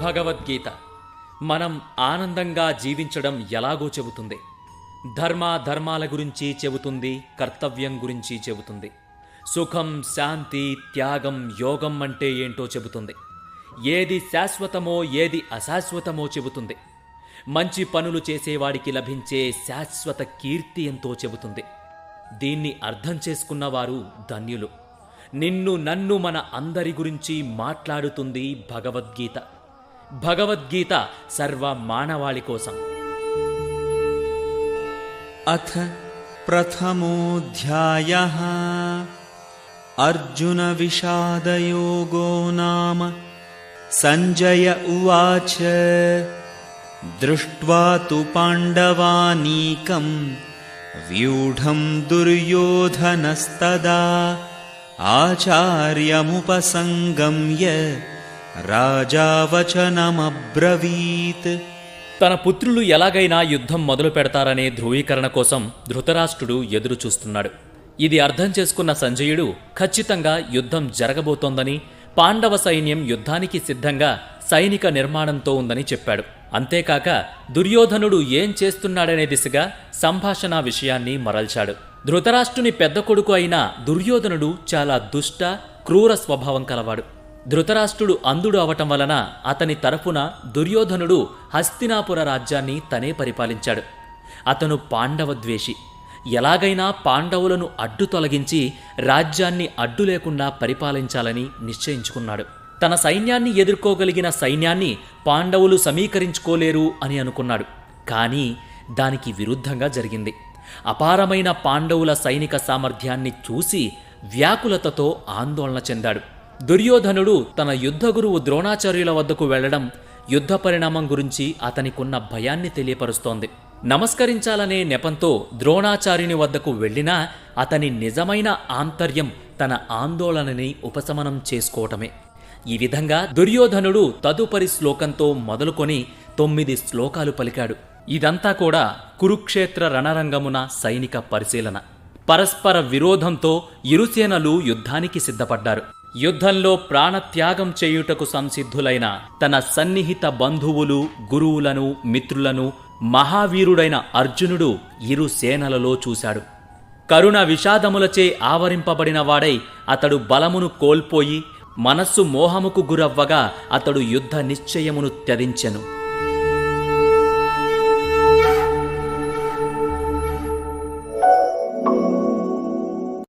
భగవద్గీత మనం ఆనందంగా జీవించడం ఎలాగో చెబుతుంది. ధర్మాల గురించి చెబుతుంది, కర్తవ్యం గురించి చెబుతుంది. సుఖం, శాంతి, త్యాగం, యోగం అంటే ఏంటో చెబుతుంది. ఏది శాశ్వతమో ఏది అశాశ్వతమో చెబుతుంది. మంచి పనులు చేసేవాడికి లభించే శాశ్వత కీర్తి ఎంతో చెబుతుంది. దీన్ని అర్థం చేసుకున్నవారు ధన్యులు. నిన్ను నన్ను మన అందరి గురించి మాట్లాడుతుంది భగవద్గీత. భగవద్గీత సర్వ మానవాళి కోసం. అథ ప్రథమోऽధ్యాయః అర్జున విషాదయోగో నామ. సంజయ ఉవాచ దృష్ట్వా తు పాండవానీకం వ్యూఢం దుర్యోధనస్తదా ఆచార్యముపసంగమ్య రాజా వచనమబ్రవీత్. తన పుత్రులు ఎలాగైనా యుద్ధం మొదలు పెడతారనే ధృవీకరణ కోసం ధృతరాష్ట్రుడు ఎదురు చూస్తున్నాడు. ఇది అర్థం చేసుకున్న సంజయుడు ఖచ్చితంగా యుద్ధం జరగబోతోందని, పాండవ సైన్యం యుద్ధానికి సిద్ధంగా సైనిక నిర్మాణంతో ఉందని చెప్పాడు. అంతేకాక దుర్యోధనుడు ఏం చేస్తున్నాడనే దిశగా సంభాషణ విషయాన్ని మరల్చాడు. ధృతరాష్ట్రుని పెద్ద కొడుకు అయిన దుర్యోధనుడు చాలా దుష్ట, క్రూర స్వభావం కలవాడు. ధృతరాష్ట్రుడు అంధుడు అవటం వలన అతని తరపున దుర్యోధనుడు హస్తినాపుర రాజ్యాన్ని తనే పరిపాలించాడు. అతను పాండవద్వేషి. ఎలాగైనా పాండవులను అడ్డు తొలగించి రాజ్యాన్ని అడ్డు లేకుండా పరిపాలించాలని నిశ్చయించుకున్నాడు. తన సైన్యాన్ని ఎదుర్కోగలిగిన సైన్యాన్ని పాండవులు సమీకరించుకోలేరు అని అనుకున్నాడు. కానీ దానికి విరుద్ధంగా జరిగింది. అపారమైన పాండవుల సైనిక సామర్థ్యాన్ని చూసి వ్యాకులతతో ఆందోళన చెందాడు. దుర్యోధనుడు తన యుద్ధ గురువు ద్రోణాచార్యుల వద్దకు వెళ్లడం యుద్ధ పరిణామం గురించి అతనికున్న భయాన్ని తెలియపరుస్తోంది. నమస్కరించాలనే నెపంతో ద్రోణాచార్యుని వద్దకు వెళ్లినా అతని నిజమైన ఆంతర్యం తన ఆందోళనని ఉపశమనం చేసుకోవటమే. ఈ విధంగా దుర్యోధనుడు తదుపరి శ్లోకంతో మొదలుకొని 9 శ్లోకాలు పలికాడు. ఇదంతా కూడా కురుక్షేత్ర రణరంగమున సైనిక పరిశీలన. పరస్పర విరోధంతో ఇరుసేనలు యుద్ధానికి సిద్ధపడ్డారు. యుద్ధంలో ప్రాణత్యాగం చేయుటకు సంసిద్ధులైన తన సన్నిహిత బంధువులు, గురువులను, మిత్రులను మహావీరుడైన అర్జునుడు ఇరు సేనలలో చూశాడు. కరుణ విషాదములచే ఆవరింపబడిన వాడై అతడు బలమును కోల్పోయి మనస్సు మోహముకు గురవ్వగా అతడు యుద్ధ నిశ్చయమును త్యజించెను.